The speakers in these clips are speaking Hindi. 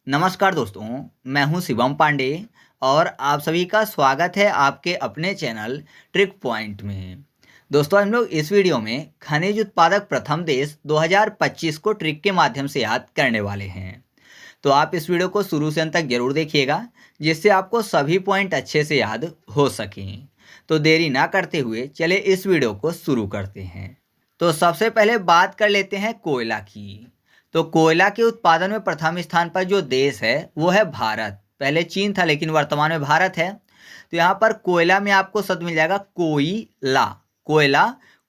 नमस्कार दोस्तों, मैं हूं शिवम पांडे और आप सभी का स्वागत है आपके अपने चैनल ट्रिक पॉइंट में। दोस्तों, हम लोग इस वीडियो में खनिज उत्पादक प्रथम देश 2025 को ट्रिक के माध्यम से याद करने वाले हैं। तो आप इस वीडियो को शुरू से अंत तक जरूर देखिएगा, जिससे आपको सभी पॉइंट अच्छे से याद हो सकें। तो देरी ना करते हुए चले इस वीडियो को शुरू करते हैं। तो सबसे पहले बात कर लेते हैं कोयला की। तो कोयला के उत्पादन में प्रथम स्थान पर जो देश है वो है भारत। पहले चीन था लेकिन वर्तमान में भारत है। तो यहाँ पर कोयला में आपको शब्द मिल जाएगा कोयला। कोयला,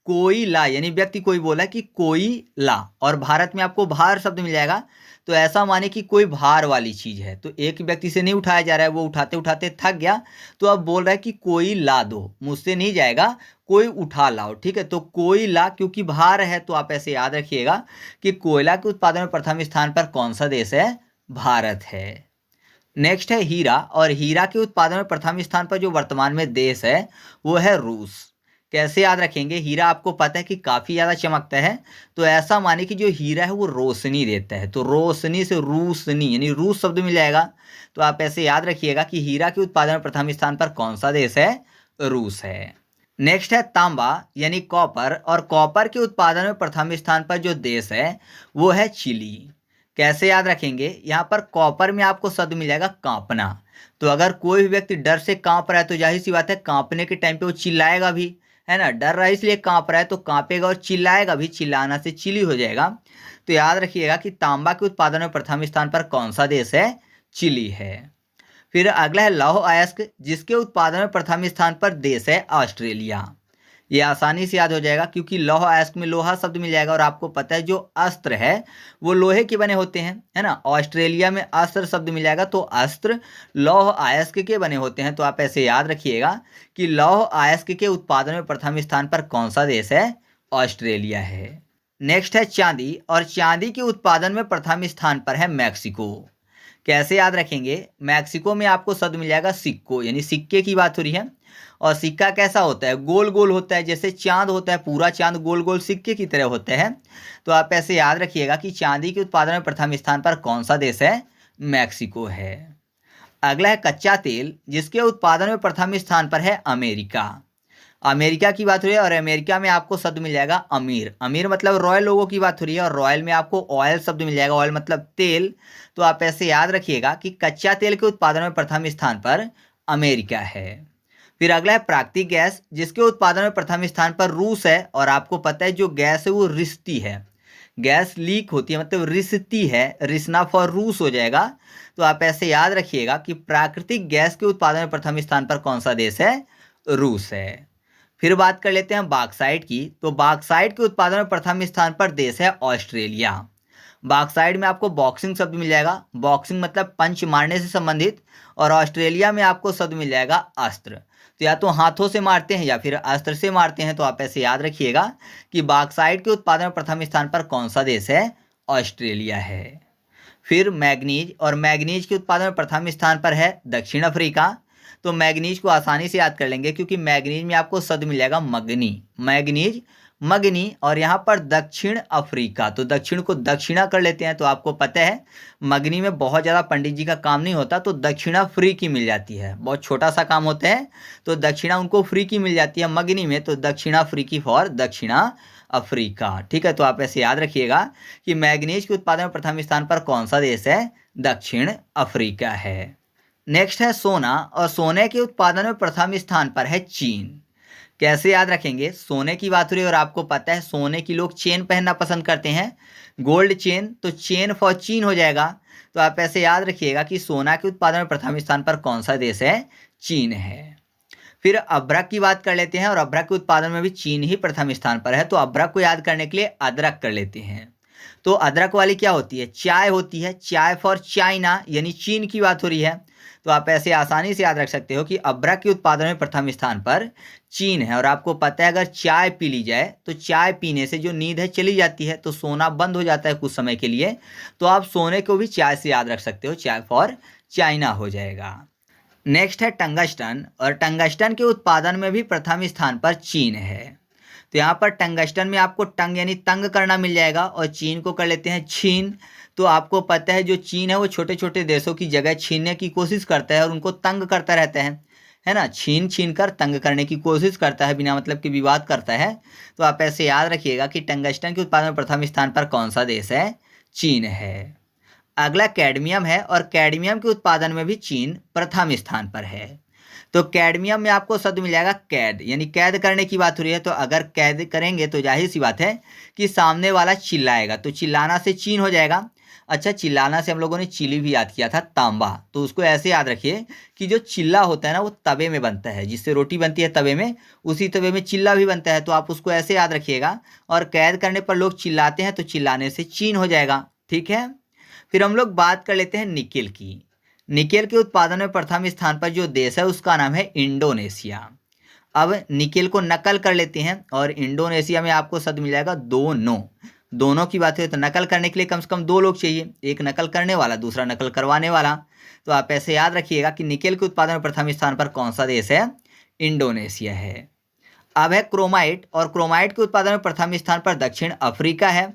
कोयला यानी व्यक्ति कोई बोला कि कोयला, और भारत में आपको भार शब्द मिल जाएगा। तो ऐसा माने कि कोई भार वाली चीज है, तो एक व्यक्ति से नहीं उठाया जा रहा है, वो उठाते उठाते थक गया, तो अब बोल रहा है कि कोई ला दो, मुझसे नहीं जाएगा, कोई उठा लाओ। ठीक है, तो कोयला क्योंकि भार है, तो आप ऐसे याद रखिएगा कि कोयला के उत्पादन में प्रथम स्थान पर कौन सा देश है? भारत है। नेक्स्ट है हीरा, और हीरा के उत्पादन में प्रथम स्थान पर जो वर्तमान में देश है वो है रूस। कैसे याद रखेंगे? हीरा आपको पता है कि काफ़ी ज़्यादा चमकता है, तो ऐसा माने कि जो हीरा है वो रोशनी देता है, तो रोशनी से रूसनी यानी रूस शब्द मिल जाएगा। तो आप ऐसे याद रखिएगा कि हीरा के उत्पादन में प्रथम स्थान पर कौन सा देश है? रूस है। नेक्स्ट है तांबा यानी कॉपर, और कॉपर के उत्पादन में प्रथम स्थान पर जो देश है वो है चिली। कैसे याद रखेंगे? यहाँ पर कॉपर में आपको शब्द मिल जाएगा कांपना। तो अगर कोई भी व्यक्ति डर से कांप रहा है तो जाहिर सी बात है कांपने के टाइम पे वो चिल्लाएगा भी, है ना। डर रहा है इसलिए कांप रहा है, तो कांपेगा और चिल्लाएगा भी, चिल्लाना से चिली हो जाएगा। तो याद रखिएगा कि तांबा के उत्पादन में प्रथम स्थान पर कौन सा देश है? चिली है। फिर अगला है लौह अयस्क, जिसके उत्पादन में प्रथम स्थान पर देश है ऑस्ट्रेलिया। ये आसानी से याद हो जाएगा क्योंकि लौह अयस्क में लोहा शब्द मिल जाएगा, और आपको पता है जो अस्त्र है वो लोहे के बने होते हैं, है ना। ऑस्ट्रेलिया में अस्त्र शब्द मिल जाएगा, तो अस्त्र लौह अयस्क के बने होते हैं। तो आप ऐसे याद रखिएगा कि लौह अयस्क के उत्पादन में प्रथम स्थान पर कौन सा देश है? ऑस्ट्रेलिया है। नेक्स्ट है चांदी, और चांदी के उत्पादन में प्रथम स्थान पर है मैक्सिको। कैसे याद रखेंगे? मैक्सिको में आपको शब्द मिल जाएगा सिक्को, यानी सिक्के की बात हो रही है। और सिक्का कैसा होता है? गोल गोल होता है, जैसे चांद होता है, पूरा चांद गोल गोल सिक्के की तरह होता है। तो आप ऐसे याद रखिएगा कि चांदी के उत्पादन में प्रथम स्थान पर कौन सा देश है? मैक्सिको है। अगला है कच्चा तेल, जिसके उत्पादन में प्रथम स्थान पर है अमेरिका। अमेरिका की बात हो रही है, और अमेरिका में आपको शब्द मिल जाएगा अमीर। अमीर मतलब रॉयल लोगों की बात हो रही है, और रॉयल में आपको ऑयल शब्द मिल जाएगा। ऑयल मतलब तेल। तो आप ऐसे याद रखिएगा कि कच्चा तेल के उत्पादन में प्रथम स्थान पर अमेरिका है। फिर अगला है प्राकृतिक गैस, जिसके उत्पादन में प्रथम स्थान पर रूस है, और आपको पता है जो गैस है वो रिसती है। गैस लीक होती है मतलब रिसती है, रिसना फॉर रूस हो जाएगा। तो आप ऐसे याद रखिएगा कि प्राकृतिक गैस के उत्पादन में प्रथम स्थान पर कौन सा देश है? रूस है। फिर बात कर लेते हैं बॉक्साइट की। तो बॉक्साइट के उत्पादन में प्रथम स्थान पर देश है ऑस्ट्रेलिया। बॉक्साइट में आपको बॉक्सिंग शब्द मिल जाएगा, बॉक्सिंग मतलब पंच मारने से संबंधित, और ऑस्ट्रेलिया में आपको शब्द मिल जाएगा अस्त्र। तो या तो हाथों से मारते हैं या फिर अस्त्र से मारते हैं। तो आप ऐसे याद रखिएगा कि बॉक्साइट के उत्पादन में प्रथम स्थान पर कौन सा देश है? ऑस्ट्रेलिया है। फिर मैग्नीज, और मैग्नीज के उत्पादन में प्रथम स्थान पर है दक्षिण अफ्रीका। तो मैग्नीज को आसानी से याद कर लेंगे क्योंकि मैग्नीज में आपको शब्द मिल जाएगा मगनी। मैग्नीज, मगनी, और यहाँ पर दक्षिण अफ्रीका, तो दक्षिण को दक्षिणा कर लेते हैं। तो आपको पता है मगनी में बहुत ज़्यादा पंडित जी का काम नहीं होता, तो दक्षिणा फ्री की मिल जाती है, बहुत छोटा सा काम होता है, तो दक्षिणा उनको फ्री की मिल जाती है मगनी में। तो दक्षिणा अफ्रीकी फॉर दक्षिणा अफ्रीका। ठीक है, तो आप ऐसे याद रखिएगा कि मैग्नीज के उत्पादन में प्रथम स्थान पर कौन सा देश है? दक्षिण अफ्रीका है। नेक्स्ट है सोना, और सोने के उत्पादन में प्रथम स्थान पर है चीन। कैसे याद रखेंगे? सोने की बात हो रही है, और आपको पता है सोने की लोग चेन पहनना पसंद करते हैं, गोल्ड चेन, तो चेन फॉर चीन हो जाएगा। तो आप ऐसे याद रखिएगा कि सोना के उत्पादन में प्रथम स्थान पर कौन सा देश है? चीन है। फिर अभ्रक की बात कर लेते हैं, और अभ्रक के उत्पादन में भी चीन ही प्रथम स्थान पर है। तो अभ्रक को याद करने के लिए अदरक कर लेते हैं। तो अदरक वाली क्या होती है? चाय होती है, चाय फॉर चाइना, यानी चीन की बात हो रही है। तो आप ऐसे आसानी से याद रख सकते हो कि अभ्रक के उत्पादन में प्रथम स्थान पर चीन है। और आपको पता है अगर चाय पी ली जाए तो चाय पीने से जो नींद है चली जाती है, तो सोना बंद हो जाता है कुछ समय के लिए। तो आप सोने को भी चाय से याद रख सकते हो, चाय फॉर चाइना हो जाएगा। नेक्स्ट है टंगस्टन, और टंगस्टन के उत्पादन में भी प्रथम स्थान पर चीन है। तो यहाँ पर टंगस्टन में आपको टंग यानी तंग करना मिल जाएगा, और चीन को कर लेते हैं छीन। तो आपको पता है जो चीन है वो छोटे छोटे देशों की जगह छीनने की कोशिश करता है और उनको तंग करता रहता है ना, छीन छीन कर तंग करने की कोशिश करता है, बिना मतलब कि विवाद करता है। तो आप ऐसे याद रखिएगा कि टंगस्टन के उत्पादन में प्रथम स्थान पर कौन सा देश है? चीन है। अगला कैडमियम है, और कैडमियम के उत्पादन में भी चीन प्रथम स्थान पर है। तो कैडमियम में आपको शब्द मिल जाएगा कैद, यानी कैद करने की बात हो रही है। तो अगर कैद करेंगे तो जाहिर सी बात है कि सामने वाला चिल्लाएगा, तो चिल्लाना से चीन हो जाएगा। अच्छा, चिल्लाना से हम लोगों ने चिली भी याद किया था, तांबा। तो उसको ऐसे याद रखिए कि जो चिल्ला होता है ना वो तवे में बनता है, जिससे रोटी बनती है तवे में, उसी तवे में चिल्ला भी बनता है। तो आप उसको ऐसे याद रखिएगा। और कैद करने पर लोग चिल्लाते हैं, तो चिल्लाने से चीन हो जाएगा। ठीक है। फिर हम लोग बात कर लेते हैं निकेल की। निकेल के उत्पादन में प्रथम स्थान पर जो देश है उसका नाम है इंडोनेशिया। अब निकेल को नकल कर लेते हैं, और इंडोनेशिया में आपको शब्द मिल जाएगा दोनों। दोनों की बात है तो नकल करने के लिए कम से कम दो लोग चाहिए, एक नकल करने वाला, दूसरा नकल करवाने वाला। तो आप ऐसे याद रखिएगा कि निकेल के उत्पादन में प्रथम स्थान पर कौन सा देश है? इंडोनेशिया है। अब है क्रोमाइट, और क्रोमाइट के उत्पादन में प्रथम स्थान पर दक्षिण अफ्रीका है।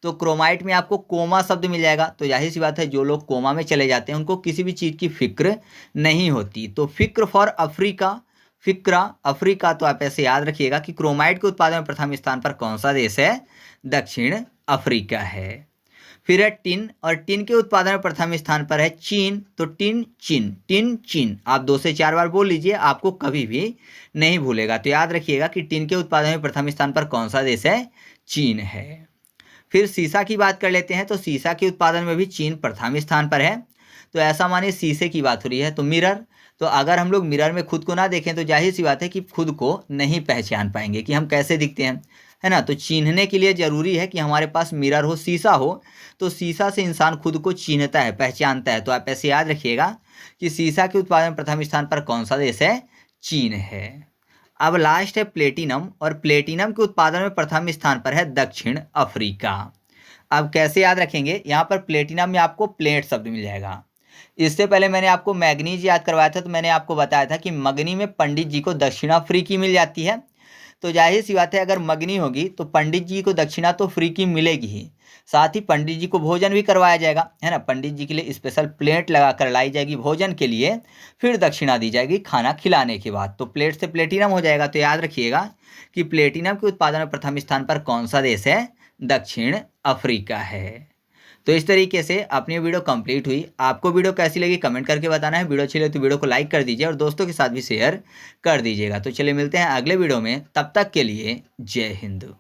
तो क्रोमाइट में आपको कोमा शब्द मिल जाएगा। तो जाहिर सी बात है जो लोग कोमा में चले जाते हैं उनको किसी भी चीज़ की फिक्र नहीं होती। तो फिक्र फॉर अफ्रीका, फिक्रा अफ्रीका। तो आप ऐसे याद रखिएगा कि क्रोमाइट के उत्पादन में प्रथम स्थान पर कौन सा देश है? दक्षिण अफ्रीका है। फिर है टिन, और टिन के उत्पादन में प्रथम स्थान पर है चीन। तो टिन चीन, टिन चीन, आप 2 से 4 बार बोल लीजिए, आपको कभी भी नहीं भूलेगा। तो याद रखिएगा कि टिन के उत्पादन में प्रथम स्थान पर कौन सा देश है? चीन है। फिर सीसा की बात कर लेते हैं। तो सीसा के उत्पादन में भी चीन प्रथम स्थान पर है। तो ऐसा मानिए शीशे की बात हो रही है, तो मिरर। तो अगर हम लोग मिरर में खुद को ना देखें तो जाहिर सी बात है कि खुद को नहीं पहचान पाएंगे कि हम कैसे दिखते हैं, है ना। तो चिन्हने के लिए ज़रूरी है कि हमारे पास मिरर हो, शीशा हो। तो शीशा से इंसान खुद को चिन्हता है, पहचानता है। तो आप ऐसे याद रखिएगा कि शीशा के उत्पादन प्रथम स्थान पर कौन सा देश है? चीन है। अब लास्ट है प्लेटिनम, और प्लेटिनम के उत्पादन में प्रथम स्थान पर है दक्षिण अफ्रीका। अब कैसे याद रखेंगे? यहाँ पर प्लेटिनम में आपको प्लेट शब्द मिल जाएगा। इससे पहले मैंने आपको मैग्नीज याद करवाया था, तो मैंने आपको बताया था कि मगनी में पंडित जी को दक्षिणा फ्री की मिल जाती है। तो जाहिर सी बात है अगर मगनी होगी तो पंडित जी को दक्षिणा तो फ्री की मिलेगी ही, साथ ही पंडित जी को भोजन भी करवाया जाएगा, है ना। पंडित जी के लिए स्पेशल प्लेट लगा कर लाई जाएगी भोजन के लिए, फिर दक्षिणा दी जाएगी खाना खिलाने के बाद। तो प्लेट से प्लेटिनम हो जाएगा। तो याद रखिएगा कि प्लेटिनम के उत्पादन में प्रथम स्थान पर कौन सा देश है? दक्षिण अफ्रीका है। तो इस तरीके से अपनी वीडियो कंप्लीट हुई। आपको वीडियो कैसी लगी कमेंट करके बताना है। वीडियो अच्छी लगी तो वीडियो को लाइक कर दीजिए और दोस्तों के साथ भी शेयर कर दीजिएगा। तो चलिए मिलते हैं अगले वीडियो में, तब तक के लिए जय हिंद।